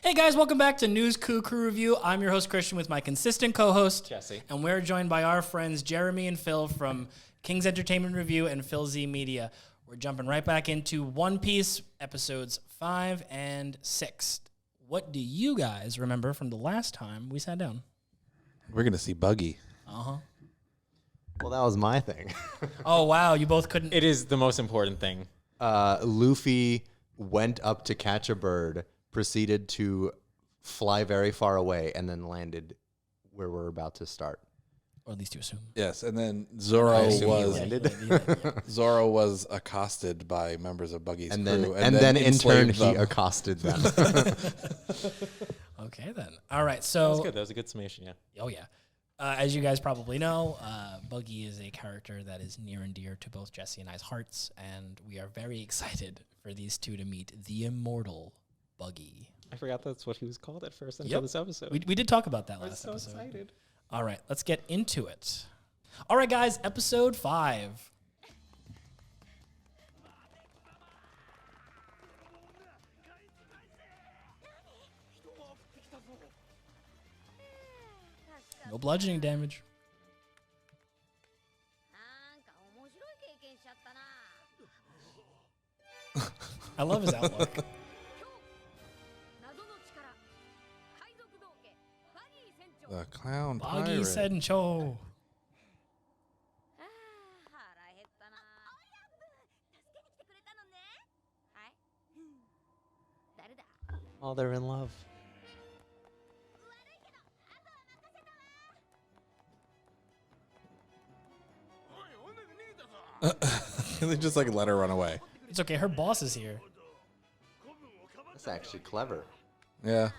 Hey guys, welcome back to News Crew Review. I'm your host Christian with my consistent co-host Jesse, and we're joined by our friends Jeremy and Phil from King's Entertainment Review and Phil Z Media. We're jumping right back into One Piece episodes 5 and 6. What do you guys remember from the last time we sat down? We're gonna see Buggy. Well, that was my thing. Oh wow, you both couldn't. it is the most important thing. Luffy went up to catch a bird, proceeded to fly very far away, and then landed where we're about to start. Or at least you assume. Yes, and then Zoro landed. Zoro was accosted by members of Buggy's And crew, then in turn enslaved he them. accosted them. Okay then. All right, That so was good. That was a good summation, yeah. oh yeah. As you guys probably know, Buggy is a character that is near and dear to both Jesse and I's hearts, and we are very excited for these two to meet the immortal Buggy. I forgot that's what he was called at first until this episode. We did talk about that I was last so episode. excited. All right, let's get into it. All right, guys, episode 5. No bludgeoning damage. I love his outlook. The clown Buggy pirate. Sencho. Oh, they're in love. They just like let her run away. It's okay, her boss is here. That's actually clever. Yeah.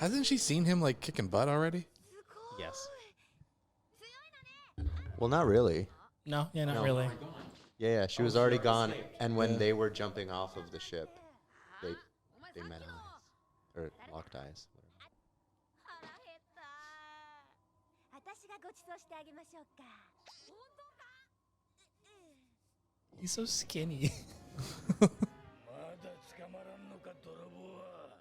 Hasn't she seen him like kicking butt already? Yes. Well, not really. No, yeah, not No. really. Yeah, she was already gone. And when they were jumping off of the ship, they met eyes. Or locked eyes. He's so skinny. まだ捕まらんのか泥棒は。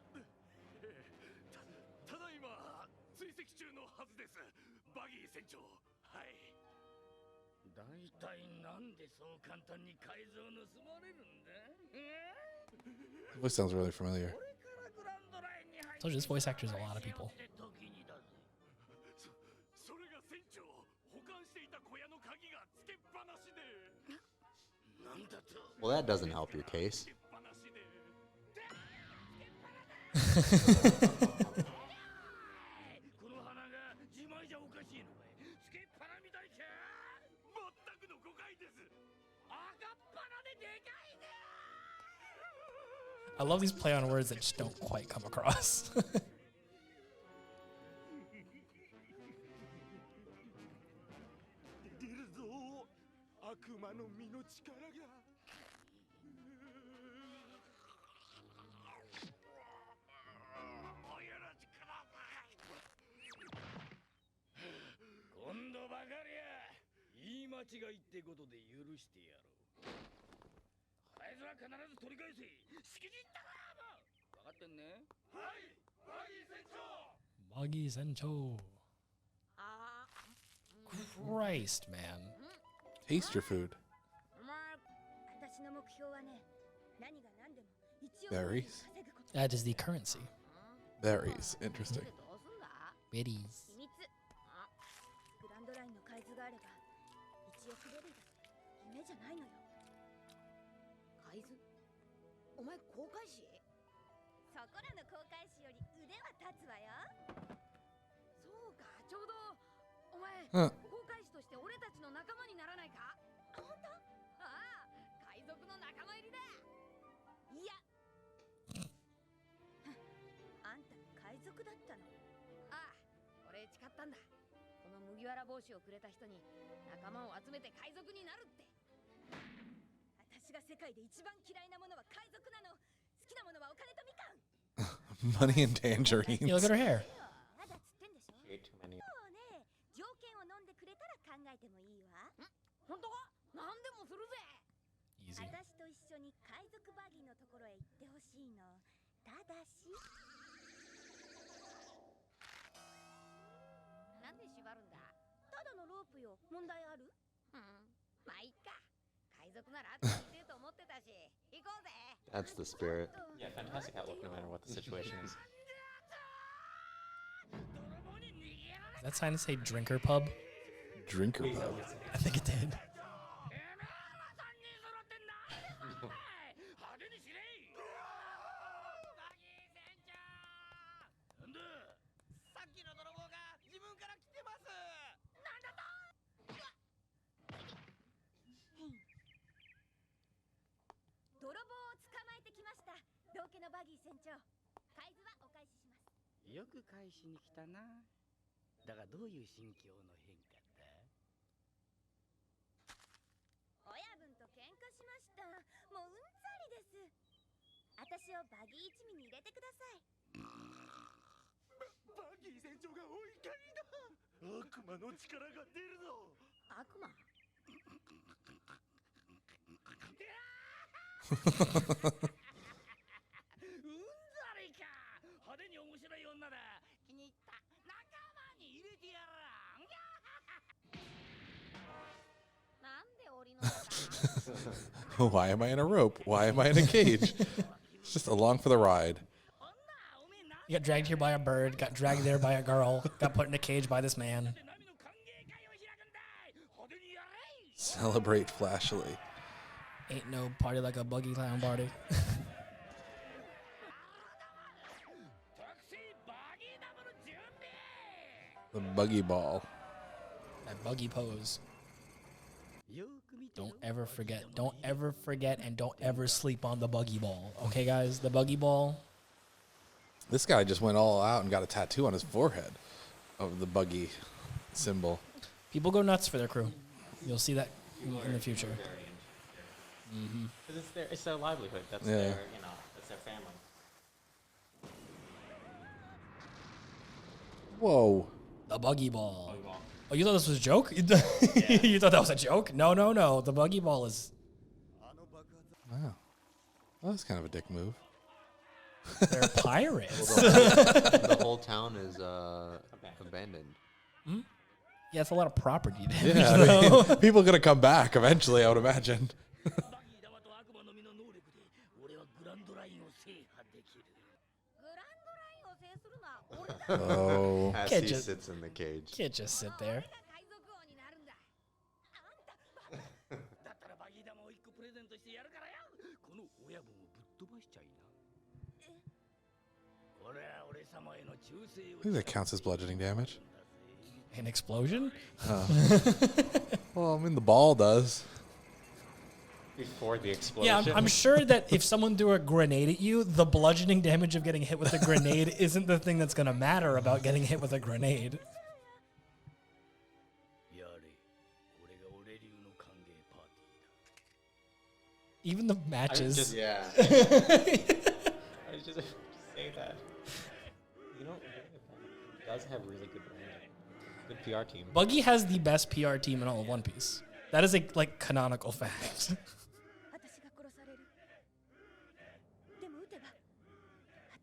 ただいま追跡中のはずです。バギー船長。はい。だいたいなんでそう簡単に改造盗まれるんだ。Voice sounds really familiar. これからグランドラインに入 Told you this voice actor is a lot of people. それが船長保管していた小屋の鍵がつけっぱなしで。なんだと。 Well, that doesn't help your case. つけっぱなしで。この花が自前じゃおかしいのかい。つけっぱなみたいか。全くの誤解です。赤っ鼻ででかいね。 I love these play on words that just don't quite come across. 出るぞ悪魔の実の力が。おやらずください。今度ばかりや言い間違いってことで許してやろう。あいつは必ず取り返せ。しきじったなもう。分かってんね。はい、バギー船長。 Buggy Sencho. Christ, man. Taste your food. Berries. That is the currency. Berries. Interesting. Biddies. グランドラインの海図があれば1億ベリーだって夢じゃないのよ。海図？お前航海士？そこらの航海士より腕は立つわよ。そうか、ちょうどお前、Huh. 航海士として俺たちの仲間にならないか？本当？ああ、海賊の仲間入りだ。いや。あんた海賊だったの？ああ、俺誓ったんだ。この麦わら帽子をくれた人に仲間を集めて海賊になるって。私が世界で一番嫌いなものは海賊なの。好きなものはお金とみかん。 Money and tangerines. Yeah, look at her hair. まだ釣ってんでしょ？ Ate too many. そうね、条件を飲んでくれたら考えてもいい easy. 私と一緒に海賊バギーのところへ行ってほしいの。ただしなんで縛るんだ。ただのロープよ。問題ある？まあいっか。海賊なら後にいると思ってたし。行こうぜ。 That's the spirit. Yeah, fantastic outlook no matter what the situation is. Is that sign to say drinker pub? Drinker. I think it did. なんだ。さっきの泥棒が自分から来てます。なんだと。泥棒を捕まえてきました。道家のバギー船長。海図はお返しします。よく返しに来たな。だがどういう心境の変化だ。親分と喧嘩しました。もううんざりです。私をバギー一味に入れてください。バギー船長がお怒りだ。悪魔の力が出るぞ。悪魔？うんざりか。派手に面白い女だ。気に入った。仲間に入れてやらん。なんで檻の中？ Why am I in a rope? Why am I in a cage? It's just along for the ride. You got dragged here by a bird, got dragged there by a girl, got put in a cage by this man. Celebrate flashily. Ain't no party like a buggy clown party. The buggy ball. That buggy pose. Don't ever forget. Don't ever forget and don't ever sleep on the buggy ball. Okay, guys? The buggy ball. This guy just went all out and got a tattoo on his forehead of the buggy symbol. People go nuts for their crew. You'll see that in the future. Because it's their livelihood. That's Yeah. their, that's their family. Whoa. The buggy ball. Buggy ball. Oh, you thought this was a joke? You thought that was a joke? No, no, no. The buggy ball is... Wow. Well, that's kind of a dick move. They're pirates. The whole town is abandoned. Yeah, it's a lot of property damage. Yeah, I though. mean, people are going to come back eventually, I would imagine. バギー玉と悪魔の実の能力で俺はグランドラインを制覇できる。グランドラインを制するのは俺だ。 Oh. As Can't he just- sits in the cage. Can't just sit there. 俺が海賊王になるんだ。あんただったらバギー玉を一個プレゼントしてやるからよ。この親分をぶっ飛ばしちゃいな。これは俺様への忠誠を。 I think that counts as bludgeoning damage. An explosion? Well, I mean, the ball does. Before the Yeah, explosion. I'm sure that if someone threw a grenade at you, the bludgeoning damage of getting hit with a grenade isn't the thing that's going to matter about getting hit with a grenade. やれ。これが俺流の歓迎パーティーだ。 Even the matches. Yeah. I was just say that. It does have really good branding. Good PR team. Buggy has the best PR team in all of One Piece. That is a canonical fact. 私が殺される。でも撃てば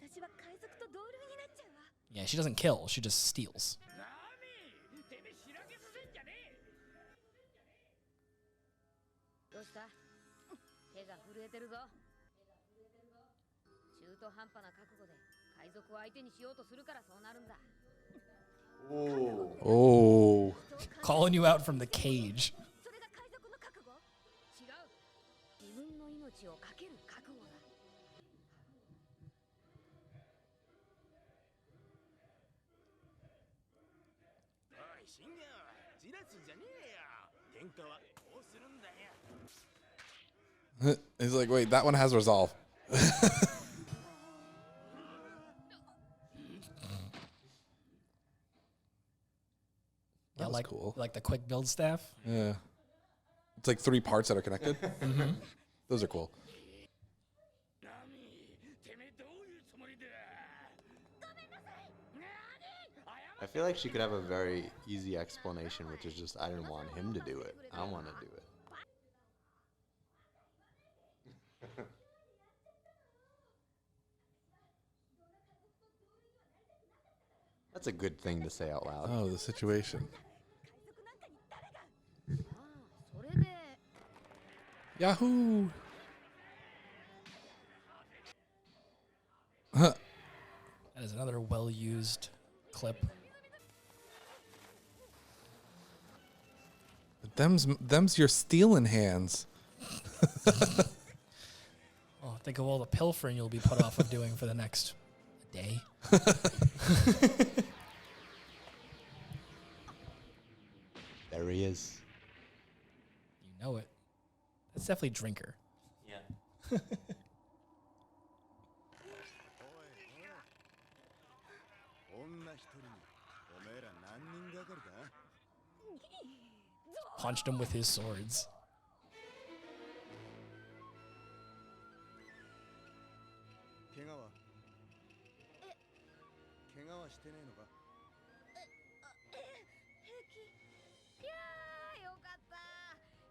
私は海賊と同類になっちゃうわ。 Yeah, she doesn't kill. She just steals. なにてめえしらけさせんじゃねえ。どうした？手が震えてるぞ。中途半端な覚悟で海賊を相手にしようとするからそうなるんだ。 Oh. Calling you out from the cage. それが海賊の覚悟？違う。自分の命を懸ける覚悟だ。おい、信玄、じらすんじゃねえよ。喧嘩はこうするんだよ。 He's like, wait, that one has resolve. Yeah, was like cool. like the quick build staff. Yeah. It's like 3 parts that are connected. Those are cool. ナミ、てめえどういうつもりだ。ごめんなさい。なに？ I feel like she could have a very easy explanation, which is just I didn't want him to do it. I want to do it. That's a good thing to say out loud. Oh, the situation. それで Yahoo! Huh. That is another well-used clip. Them's your stealing hands. Oh, think of all the pilfering you'll be put off of doing for the next day. There he is. You know it. That's definitely Drinker. Yeah. 女一人におめえら何人がかりだ Punched him with his swords. 怪我は怪我はしてねえのか平気いやーよかった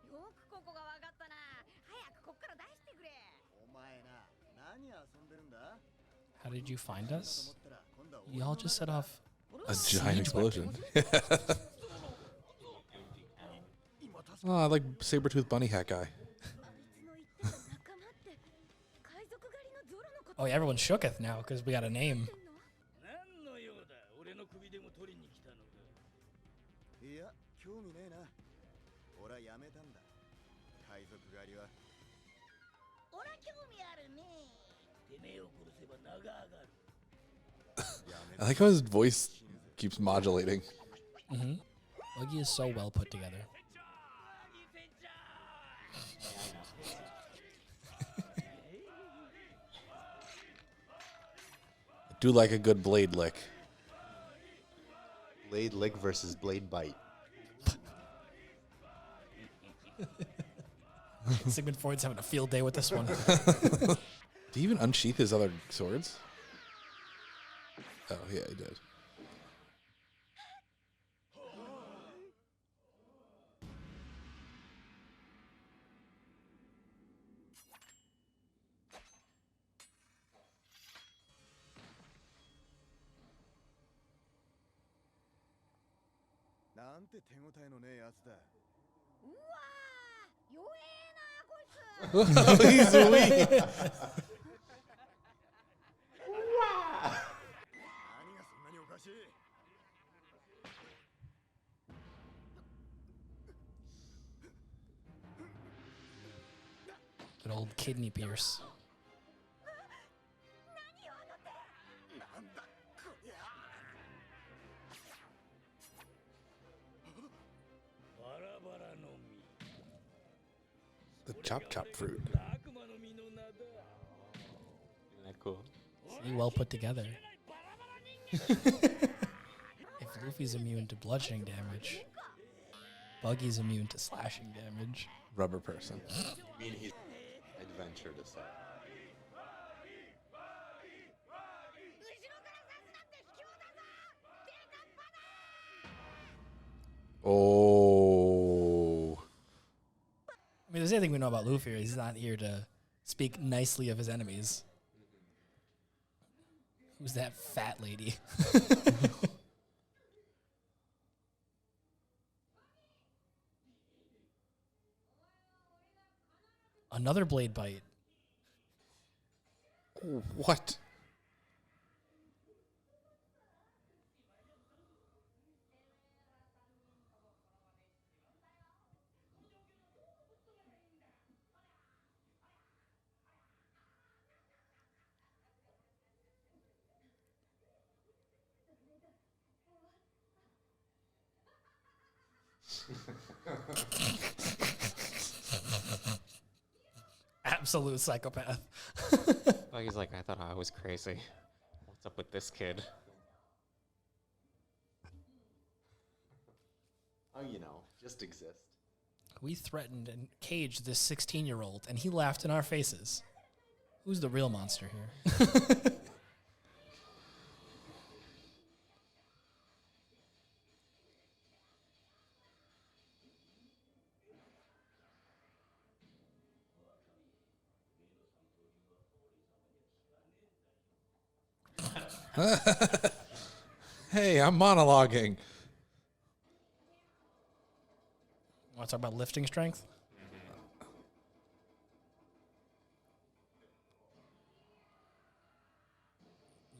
よくここがわかったな早くこっから出してくれお前な何遊んでるんだ How did you find と us? 思ったら今度は Y'all just set off A giant siege explosion. Oh, I like Sabretooth Bunny Hat guy. あいつの言ってた仲間って海賊狩りのゾロのこと Oh, yeah, everyone's shooketh now because we got a name. 何の用だ俺の首でも取りに来たのかいや興味ねえな俺はやめたんだ海賊狩りは俺は興味あるねてめえを殺せば名が上がる I like how his voice keeps modulating. Mm-hmm. Buggy is so well put together. I do like a good blade lick. Blade lick versus blade bite. Sigmund Freud's having a field day with this one. Did he even unsheath his other swords? Oh, yeah, he did.なんて手応えのねえやつだうわー弱えなこいつ He's weak. 何がそんなにおかしい Good old kidney pierce. なんだこりゃバラバラの実 The chop chop fruit. 悪魔の実の名だ Isn't that cool? See, well put together. If Luffy's immune to bludgeoning damage, Buggy's immune to slashing damage. Rubber person. I mean, he's adventure to say. 後ろから刺すなんて卑怯だぞデカッパだ Oh. I mean, there's anything we know about Luffy. He's not here to speak nicely of his enemies. Who's that fat lady? Another blade bite. What? Absolute psychopath. Buggy's like, I thought I was crazy. What's up with this kid? Oh, you know, just exist. We threatened and caged this 16-year-old, and he laughed in our faces. Who's the real monster here? Hey, I'm monologuing. Want to talk about lifting strength?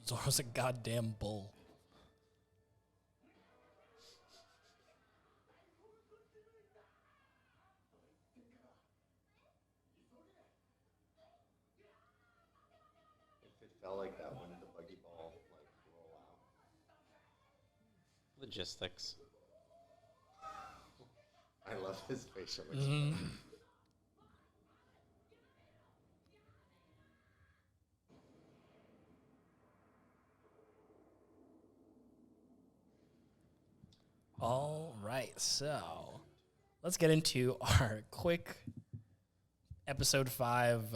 Zoro's a goddamn bull. It felt like that when the buggy ball roll out. Logistics. I love his facial expression. All right, so let's get into our quick episode 5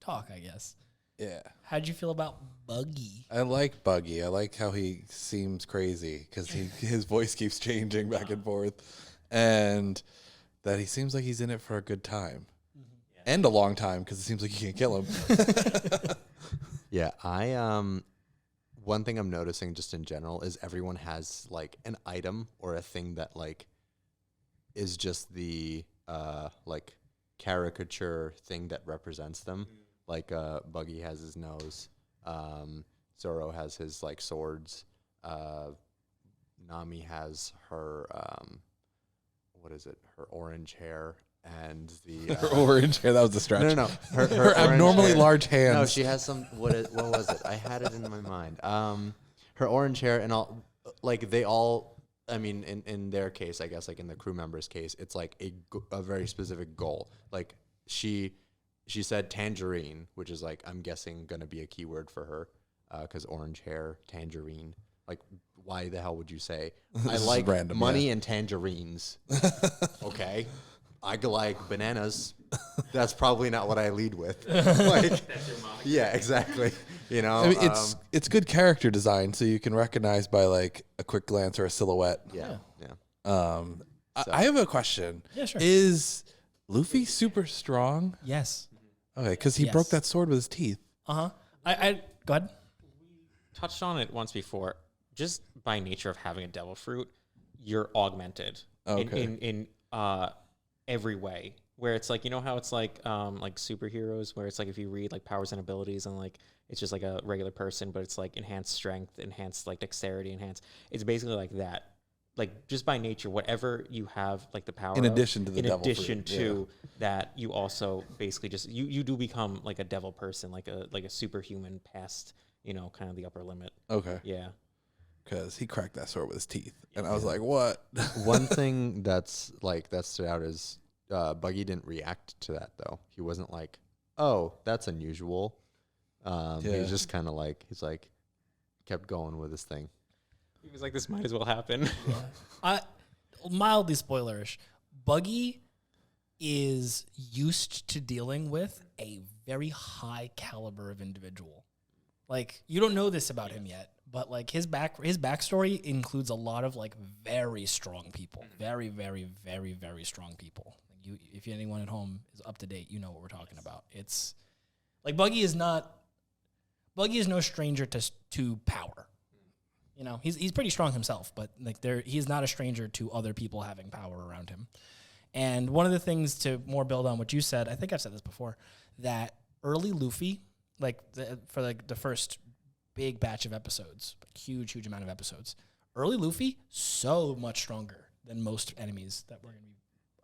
talk, I guess. Yeah. How'd you feel about Buggy? I like Buggy. I like how he seems crazy because his voice keeps changing back and forth, and that he seems like he's in it for a good time and a long time because it seems like you can't kill him. Yeah, one thing I'm noticing just in general is everyone has like an item or a thing that like is just the like caricature thing that represents them. Like Buggy has his nose, Zoro has his like swords, Nami has her what is it? Her orange hair and the Her orange hair, that was the stretch. No. Her orange abnormally hair. large hands. No, she has some. What was it? I had it in my mind. Her orange hair and all. Like they all. I mean, in their case, I guess, like in the crew members' case, it's like a very specific goal. Like she said tangerine, which is like I'm guessing gonna be a keyword for her, because orange hair, tangerine. Like, why the hell would you say I like random, money yeah. and tangerines? Okay. I like bananas. That's probably not what I lead with. Like, yeah, exactly. You know, I mean, it's good character design, so you can recognize by like a quick glance or a silhouette. yeah. I have a question. Yeah, sure. Is Luffy super strong? Yes. Okay, because he Yes. broke that sword with his teeth. Uh-huh. I go ahead. Touched on it once before. Just by nature of having a devil fruit, you're augmented Okay. in every way. Where it's like, you know how it's like superheroes, where it's like if you read like powers and abilities and like it's just like a regular person, but it's like enhanced strength, enhanced like dexterity, enhanced. It's basically like that. Like just by nature, whatever you have, like the power. In of, addition to the in devil addition fruit, to that, you also basically just you do become like a devil person, like a superhuman past, you know, kind of the upper limit. Okay. Yeah. Because he cracked that sword with his teeth. And I was like, what? One thing that stood out is Buggy didn't react to that, though. He wasn't like, oh, that's unusual. He was just kind of like, kept going with his thing. He was like, this might as well happen. Mildly spoilerish. Buggy is used to dealing with a very high caliber of individual. Like, you don't know this about him yet, but like his backstory includes a lot of like very strong people. Very, very, very, very strong people. If anyone at home is up to date, you know what we're talking about. It's like Buggy is no stranger to power. You know, he's pretty strong himself, but like he's not a stranger to other people having power around him. And one of the things to more build on what you said, I think I've said this before, that early Luffy, for the first big batch of episodes, huge amount of episodes, early Luffy so much stronger than most enemies that we're going to be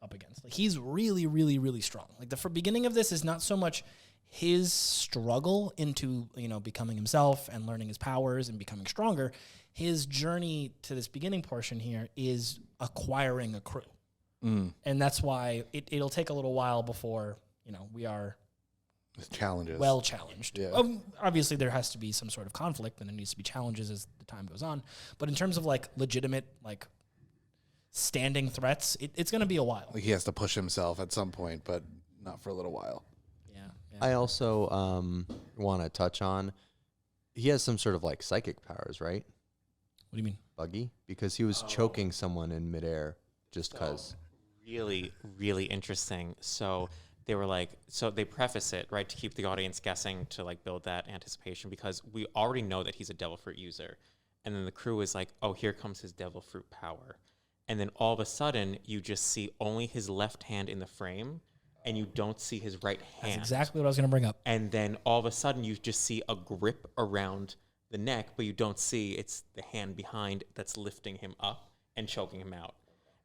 up against. Like he's really, really, really strong. Like the beginning of this is not so much his struggle into, you know, becoming himself and learning his powers and becoming stronger. His journey to this beginning portion here is acquiring a crew. And that's why it'll take a little while before, you know, we are Challenges. well challenged. Yeah. Obviously, there has to be some sort of conflict and there needs to be challenges as the time goes on. But in terms of like legitimate, like standing threats, it's going to be a while. Like he has to push himself at some point, but not for a little while. Yeah. I also want to touch on, he has some sort of like psychic powers, right? What do you mean? Buggy? Because he was choking someone in midair just because. Really, really interesting. So they were like, so they preface it, right, to keep the audience guessing, to like build that anticipation, because we already know that he's a devil fruit user. and then the crew is like, oh, here comes his devil fruit power. And then all of a sudden, you just see only his left hand in the frame, and you don't see his right hand. That's exactly what I was going to bring up. And then all of a sudden, you just see a grip around the neck, but you don't see it's the hand behind that's lifting him up and choking him out.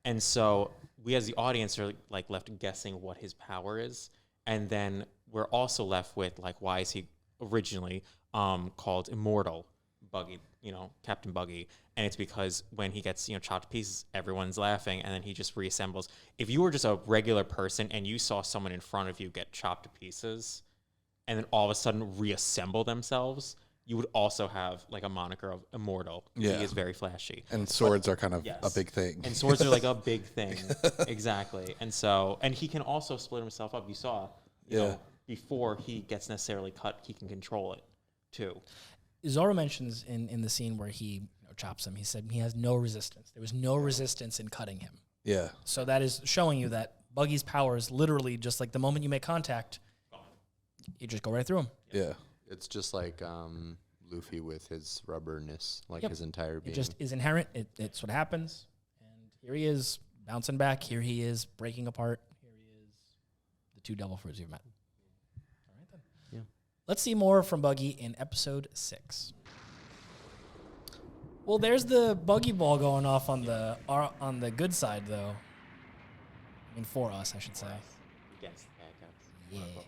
And so we as the audience are like left guessing what his power is. And then we're also left with like, why is he originally called Immortal Buggy, Captain Buggy? And it's because when he gets, chopped to pieces, everyone's laughing, and then he just reassembles. If you were just a regular person and you saw someone in front of you get chopped to pieces and then all of a sudden reassemble themselves, you would also have like a moniker of Immortal. Yeah. He is very flashy. And swords are kind of Yes. a big thing. And swords are like a big thing. Exactly. And so, and he can also split himself up. You saw, you know, before he gets necessarily cut, he can control it too. Zoro mentions in the scene where he chops him, he said he has no resistance. There was no resistance in cutting him. Yeah. So that is showing you that Buggy's power is literally just like the moment you make contact, you just go right through him. Yeah. It's just like Luffy with his rubberness, like Yep. his entire being. It just is inherent. It's what happens. And here he is bouncing back. Here he is breaking apart. Here he is, the two devil fruits you've met. All right then. Yeah. Let's see more from Buggy in episode 6. Well, there's the buggy ball going off on the good side, though. I mean, for us, I should say. Against the bad guys. Yeah.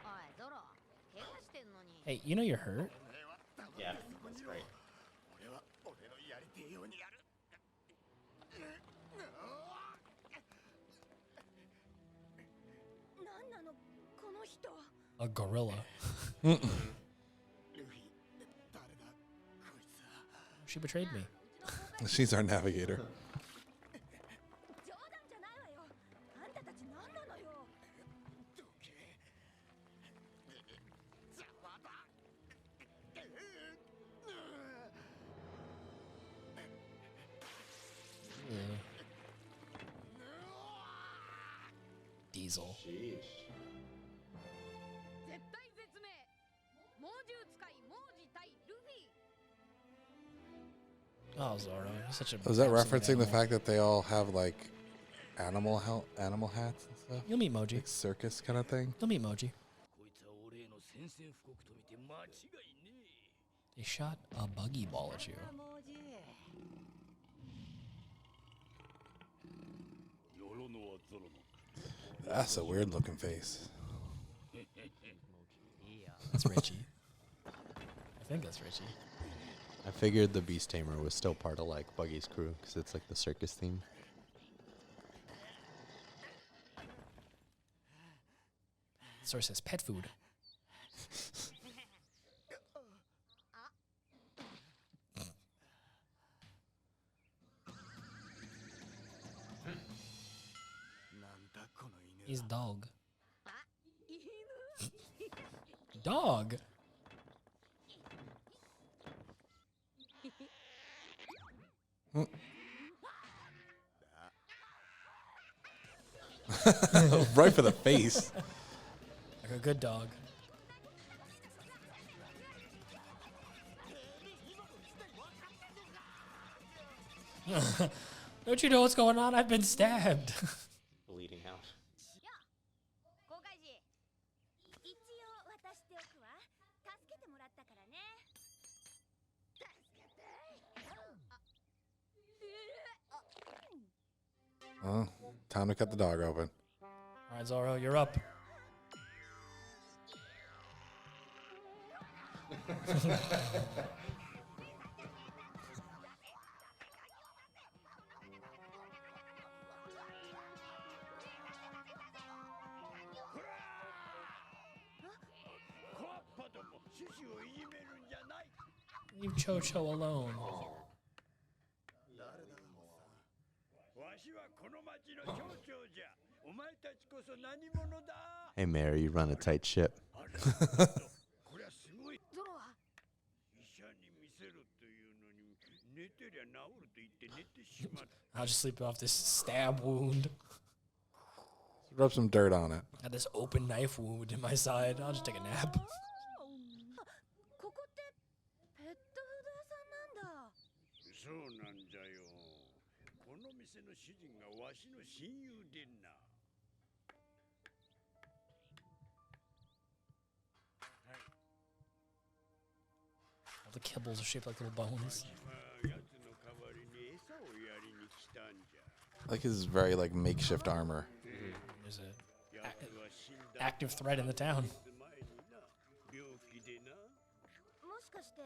おいゾロ怪我してんのに Hey, you know you're hurt. Yeah, that's great. 俺は俺のやりてえようにやるなんなのこの人 A gorilla. ルフィ誰だこいつは She betrayed me. She's our navigator. 冗談じゃないわよあんたたち何なのよ どけ邪魔だ Diesel. 絶対絶命猛獣使い猛獣対ルフィ Oh, Zoro. You're such a. Was that absolute referencing the animal. fact that they all have like animal hats and stuff? You'll meet Moji. Like circus kind of thing? You'll meet Moji. こいつは俺への宣戦布告と見て間違いね They shot a buggy ball at you. 猛獣えよろのはゾロの That's a weird looking face. That's Richie. I think that's Richie. I figured the Beast Tamer was still part of like Buggy's crew because it's like the circus theme. Source says pet food. He's dog. あ犬 Dog? Right for the face. Like a good dog. Don't you know what's going on? I've been stabbed. Bleeding out. 公開時一応渡しておくわ助けてもらったからね助けて Oh, time to cut the dog open. All right, Zoro, you're up. Leave Cho-Cho alone. わしはこの町の町長じゃお前たちこそ何者だ Hey, Mary, you run a tight ship. あれこりゃすごいゾロは医者に見せろというのに寝てりゃ治ると言って寝てしまった I'll just sleep off this stab wound. Rub some dirt on it. Got this open knife wound in my side. I'll just take a nap. 店の主人がわしの親友でな。 All the kibbles are shaped like little bones. 奴の代わりに餌をやりに来たんじゃ。 Like his very like makeshift armor. There's a 奴は死んだ active threat in the town. 前にな、病気でな。もしかして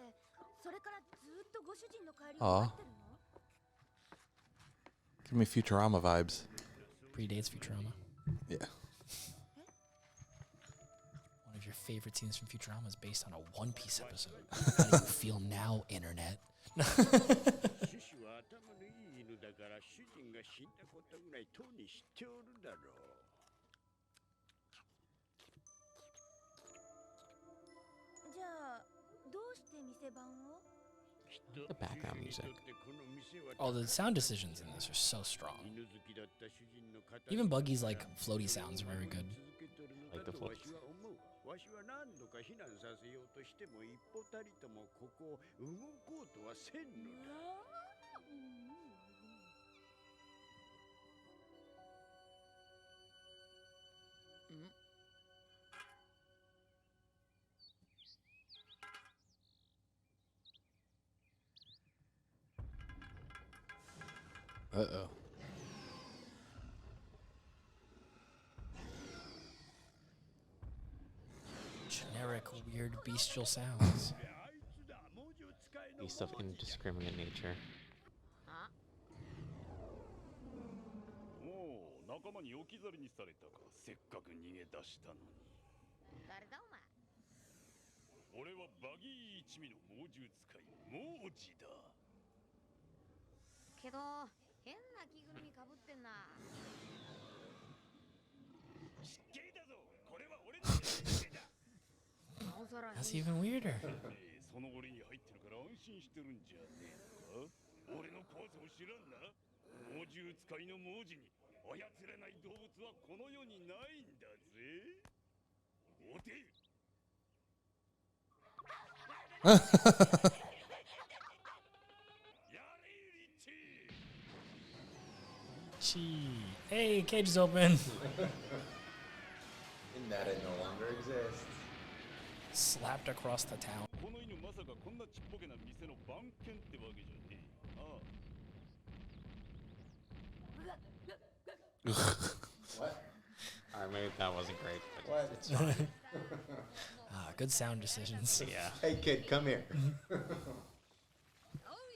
それからずっとご主人の帰り Aw. を待ってるの？ Give me Futurama vibes. Predates Futurama. Yeah. One of your favorite scenes from Futurama is based on a One Piece episode. How do you feel now, internet? シュシュは頭のいい犬だから主人が死んだことぐらいとうに知っておるだろう。じゃあどうして店番を？ The background music. Oh, the sound decisions in this are so strong. Even Buggy's like floaty sounds are very good. Like the floats. わしは何度か避難させようとしても一歩たりともここを動こうとはせんのだ。 Uh-oh. Generic, weird, bestial sounds. あいつだ、猛獣使いの Beast of indiscriminate nature. もう仲間に置き去りにされたか。せっかく逃げ出したのに。誰だお前？俺はバギー一味の猛獣使い、モージだ。けど変な着ぐるみかぶってんな。失敬だぞ。これは俺の失敬だ。 That's even weirder. その檻に入ってるから安心してるんじゃねえのか。俺の怖さを知らんな。猛獣使いの猛獣に操れない動物はこの世にないんだぜ。おて。 Gee. Hey, cage is open. In that it no longer exists. Slapped across the town. この犬まさかこんなちっぽけな店の番犬ってわけじゃねえ。ああ。 Alright, maybe that wasn't great. But What? It's fine. Ah, good sound decisions. Yeah. Hey kid, come here. よ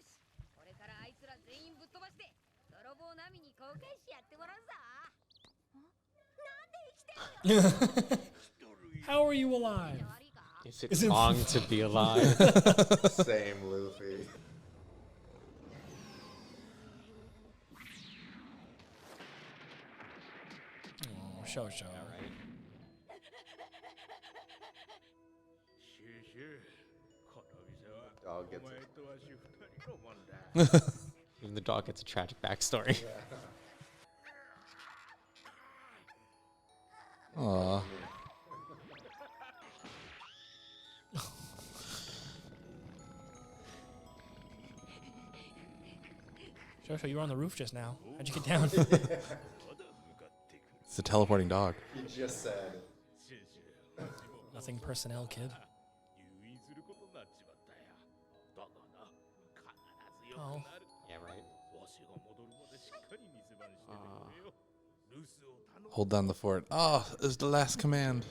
し、これからあいつら全員ぶっ飛ばして泥棒並みに公開しやってもらうぞ。なんで生きてんのよ。 How are you alive? 悪いか？ Is it wrong to be alive? Same, Luffy. Oh, show. Yeah, right. シュシュ。この店は Dog gets お前 it. とわし二人のもんだ。 Even the dog gets a tragic backstory. Aw. Shosho, you were on the roof just now. How'd you get down? まだ向かってくる。 It's a teleporting dog. You just said. シュシュ。わしも Nothing personnel, kid. 入院することになっちまったよ。だがな、必ず良く Oh. なる。 Yeah, right. わしが戻るまでしっかり店番しててくれよ。留守を頼む。 Hold down the fort. Oh, it was the last command.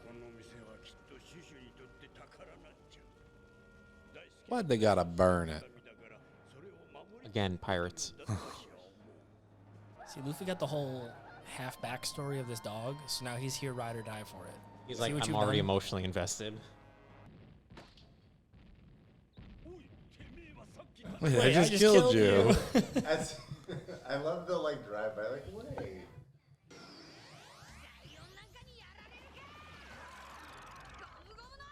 この店はきっとシュシュにとって宝なんじゃ。大好き Why'd they gotta burn it? な神だからそれを守り Again, pirates. たいんだとわしは思う。 See, Luffy got the whole half backstory of this dog, so now he's here ride or die for it. He's See like, what I'm you've already done? emotionally invested. おい、てめえはさっきだ。 Wait, Wait, I just killed you. That's, I love the like drive by. Like, wait. ライオンなんかにやられるか。ゴムゴムの。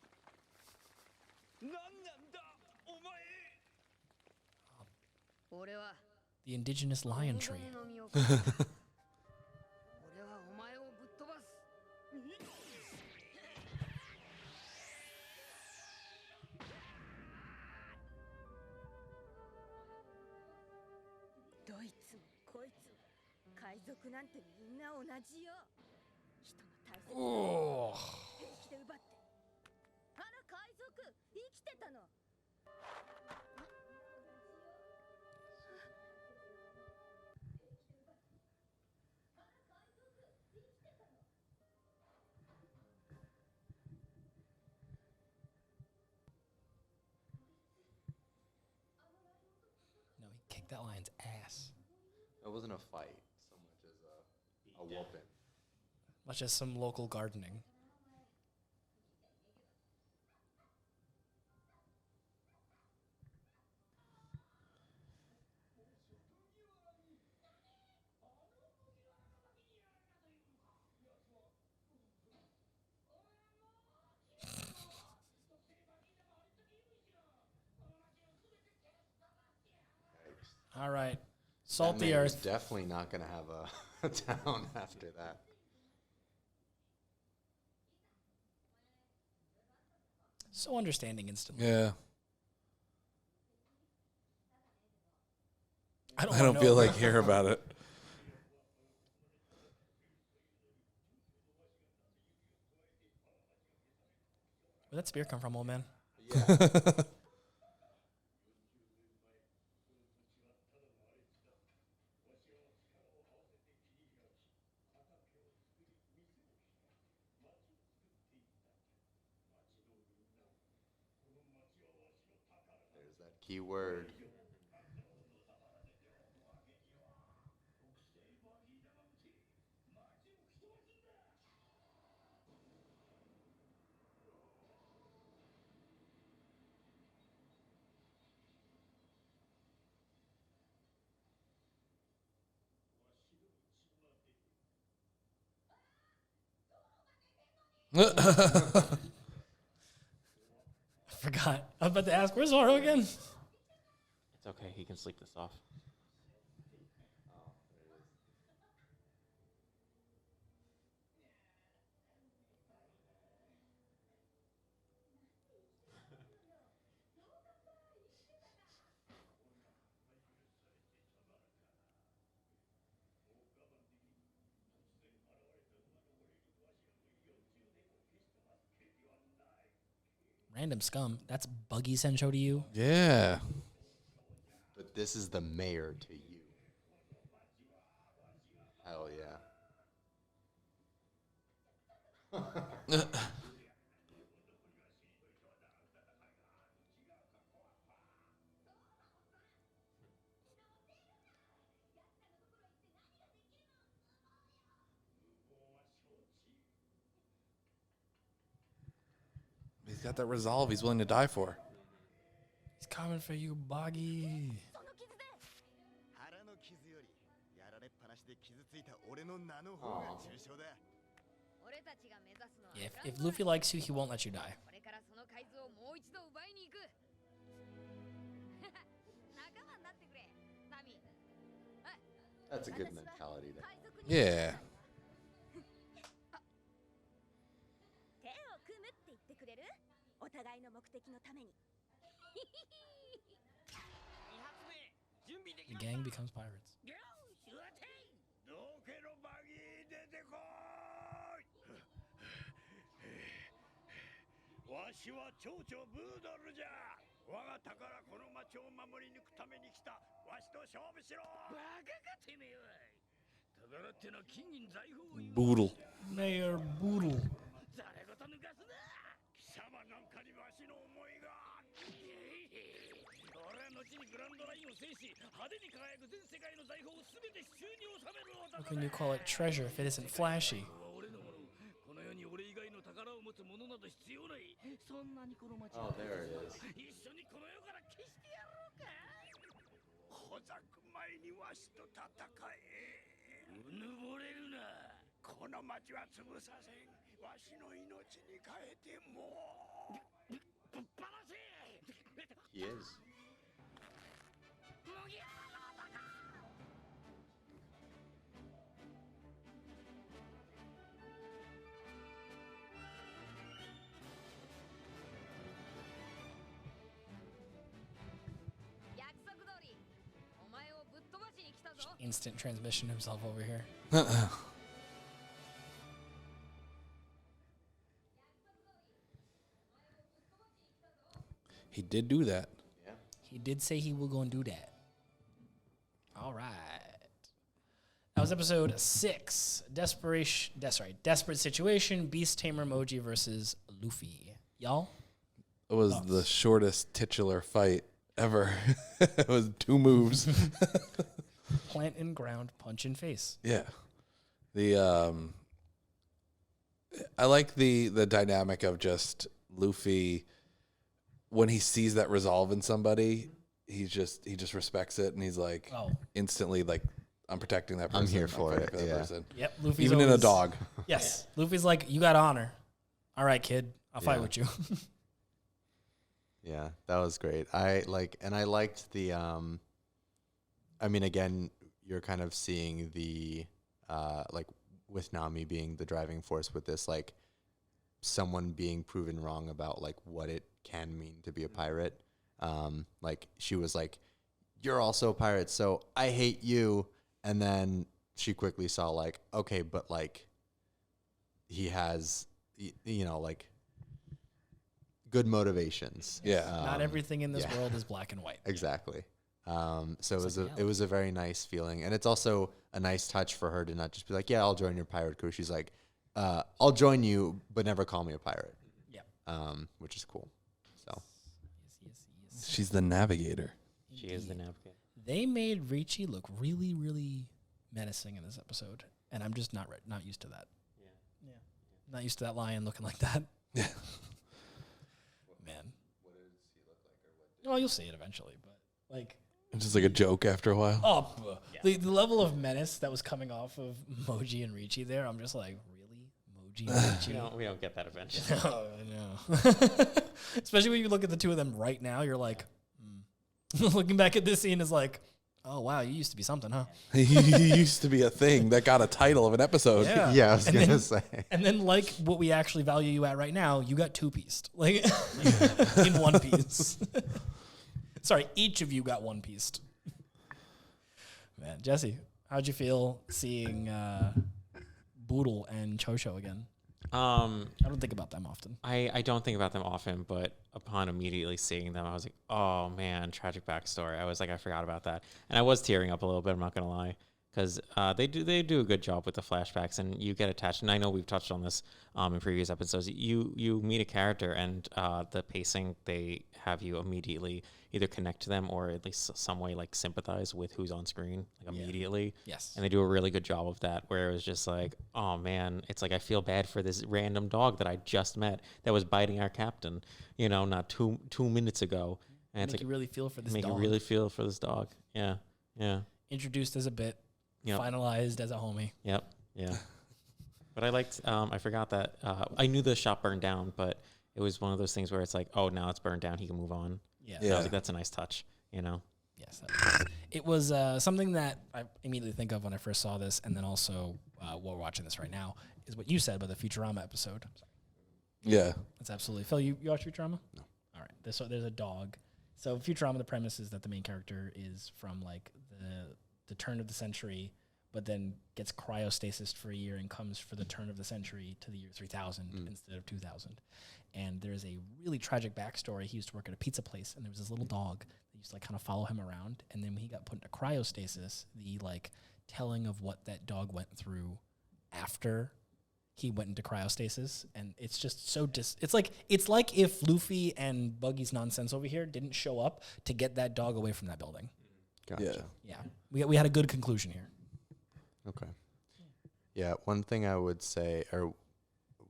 こ俺は The indigenous lion tree. 俺の身を俺はお前をぶっ飛ばす。どいつもこいつも海賊なんてみんな同じよ。人の大切なものを Oh. 平気で奪って。あら海賊生きてたの。 No, he kicked that lion's ass. It wasn't a fight so much as a whooping. Much as some local gardening. All right. Salt That the man was earth. definitely not going to have a town after that. So understanding instantly. Yeah. I I wanna don't know feel about- like hearing about it. Where'd that spear come from, old man? Yeah. There's that key word. I forgot. I was about to ask, where's Zoro again? It's okay. He can sleep this off. Random scum. That's Buggy Sencho to you? Yeah. But this is the mayor to you. Hell yeah. He's got that resolve he's willing to die for. He's coming for you, Buggy. その傷で。腹の傷よりやられっぱなしで傷ついた俺の名の方が重傷だ。俺たちが目指すのは Yeah, if Luffy likes you, he won't let you die. これからその海図をもう一度奪いに行く。仲間になってくれ、ナミ。 That's a good mentality to 海賊に Yeah. 手を組むって言ってくれる？お互いの目的のために。 The gang becomes pirates. どけろバギー出てこい。わしは蝶々ブードルじゃ。我が宝この町を守り抜くために来た。わしと勝負しろ。バカかてめえは。宝ってのは金銀財宝を言う。 Boodle. Mayor Boodle. ざれごと抜かすな。貴様なんかにわしの思いが。俺は後にグランドラインを制し、派手に輝く全世界の財宝をすべて手中に収める How 男 can だ。 you call it treasure if it isn't flashy? 俺のもの。この世に俺以外の宝を持つものなど必要ない。そんなにこの町 Oh, there it is. 一緒にこの世から消してやろうか。小ざく前にわしと戦え。うぬぼれるな。この町は潰させん。わしの命に変えてもぶっ放せ。 He is. もぎゃー Instant transmission himself over here. He did do that. He did say he will go and do that. All right. That was episode 6. Desperate Situation, Beast Tamer Moji versus Luffy. Y'all? It was the shortest titular fight ever. It was 2 moves. Plant and ground, punch in face. Yeah. I like the dynamic of just Luffy when he sees that resolve in somebody, he just respects it, and he's like instantly like, I'm protecting that person. I'm here for it. that Yeah. person. Yep. Luffy's Even in a always- dog. Yes. Luffy's like, you got honor. All right, kid. I'll fight Yeah. with you. Yeah, that was great. I liked the I mean, again, you're kind of seeing the like with Nami being the driving force with this, like someone being proven wrong about like what it can mean to be a pirate. Like she was like, you're also a pirate, so I hate you. And then she quickly saw like, okay, but like he has, you know, like good motivations. Yeah. Not everything in this yeah. world is black and white. Exactly. So it was like it was a very nice feeling, and it's also a nice touch for her to not just be like, yeah, I'll join your pirate crew. She's like, I'll join you, but never call me a pirate. Yeah. Which is cool. So Yes. She's the navigator. She is the navigator. They made Ricci look really, really menacing in this episode, and I'm just not used to that. Yeah. Not used to that lion looking like that. Yeah. Man. What does he look like, or what? Oh, you'll see it eventually, but like. It's just like a joke after a while. Oh, the level of menace that was coming off of Moji and Ricci there, I'm just like, really? Moji and Ricci? We don't get that eventually. No, I know. Especially when you look at the two of them right now, you're like, looking back at this scene is like, oh, wow, you used to be something, huh? He used to be a thing that got a title of an episode. yeah, I was And gonna then- say. And then, like, what we actually value you at right now, you got 2-pieced. Like, in one piece. Sorry, each of you got 1-pieced. Man, Jesse, how'd you feel seeing Boodle and Chosho again? I don't think about them often. I don't think about them often, but upon immediately seeing them, I was like, oh man, tragic backstory. I was like, I forgot about that. And I was tearing up a little bit, I'm not going to lie, because they do a good job with the flashbacks, and you get attached. And I know we've touched on this in previous episodes. You meet a character, and the pacing, they have you immediately either connect to them or at least some way like sympathize with who's on screen like immediately. Yes. And they do a really good job of that, where it was just like, oh man, it's like I feel bad for this random dog that I just met that was biting our captain, not two minutes ago. And it's Make like you really feel for this make dog. you really feel for this dog. Yeah. Introduced as a bit, Yep. finalized as a homie. Yep. Yeah. But I liked. I forgot that. I knew the shop burned down, but it was one of those things where it's like, oh, now it's burned down. He can move on. Yeah. I was like, that's a nice touch. Yes. It was something that I immediately think of when I first saw this, and then also while we're watching this right now, is what you said about the Futurama episode. I'm sorry. Yeah. That's absolutely. Phil, you watch Futurama? No. All right. There's a dog. So Futurama, the premise is that the main character is from like the turn of the century, but then gets cryostasis for a year and comes for the turn of the century to the year 3000 instead of 2000. And there's a really tragic backstory. He used to work at a pizza place, and there was this little dog that used to like kind of follow him around. And then when he got put into cryostasis, the like telling of what that dog went through after he went into cryostasis, and it's just so it's like if Luffy and Buggy's nonsense over here didn't show up to get that dog away from that building. Gotcha. Yeah. Yeah, we had a good conclusion here. Okay. Yeah, one thing I would say, or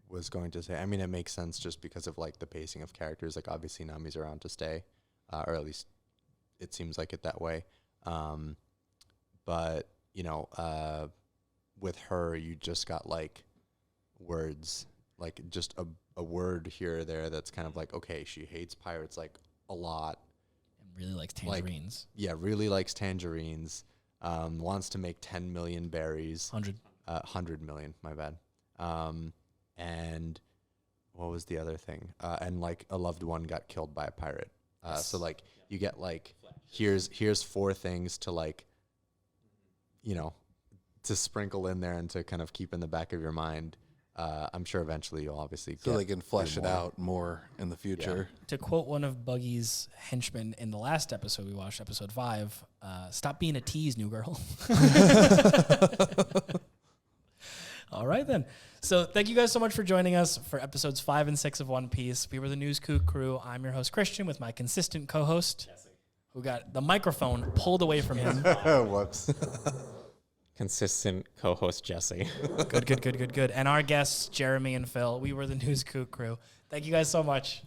was going to say, I mean, it makes sense just because of like the pacing of characters. Like obviously Nami's around to stay, or at least it seems like it that way. But with her, you just got like words, like just a word here or there that's kind of like, okay, she hates pirates like a lot. And really likes tangerines. Really likes tangerines. Wants to make 10 million berries. 100 million, my bad. And what was the other thing? And like a loved one got killed by a pirate. So like you get like, here's 4 things to like to sprinkle in there and to kind of keep in the back of your mind. I'm sure eventually you'll obviously So get they can flesh it more. out more in the future. To quote one of Buggy's henchmen in the last episode we watched, episode 5, stop being a tease, new girl. All right, then. So thank you guys so much for joining us for episodes 5 and 6 of One Piece. We were the News Kook crew. I'm your host, Christian, with my consistent co-host, Jesse, who got the microphone pulled away from him. Whoops. Consistent co-host Jesse. Good. And our guests, Jeremy and Phil. We were the News Kook crew. Thank you guys so much.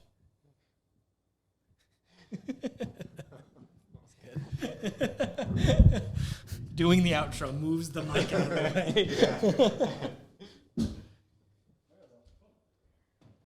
Doing the outro moves the mic out of the way.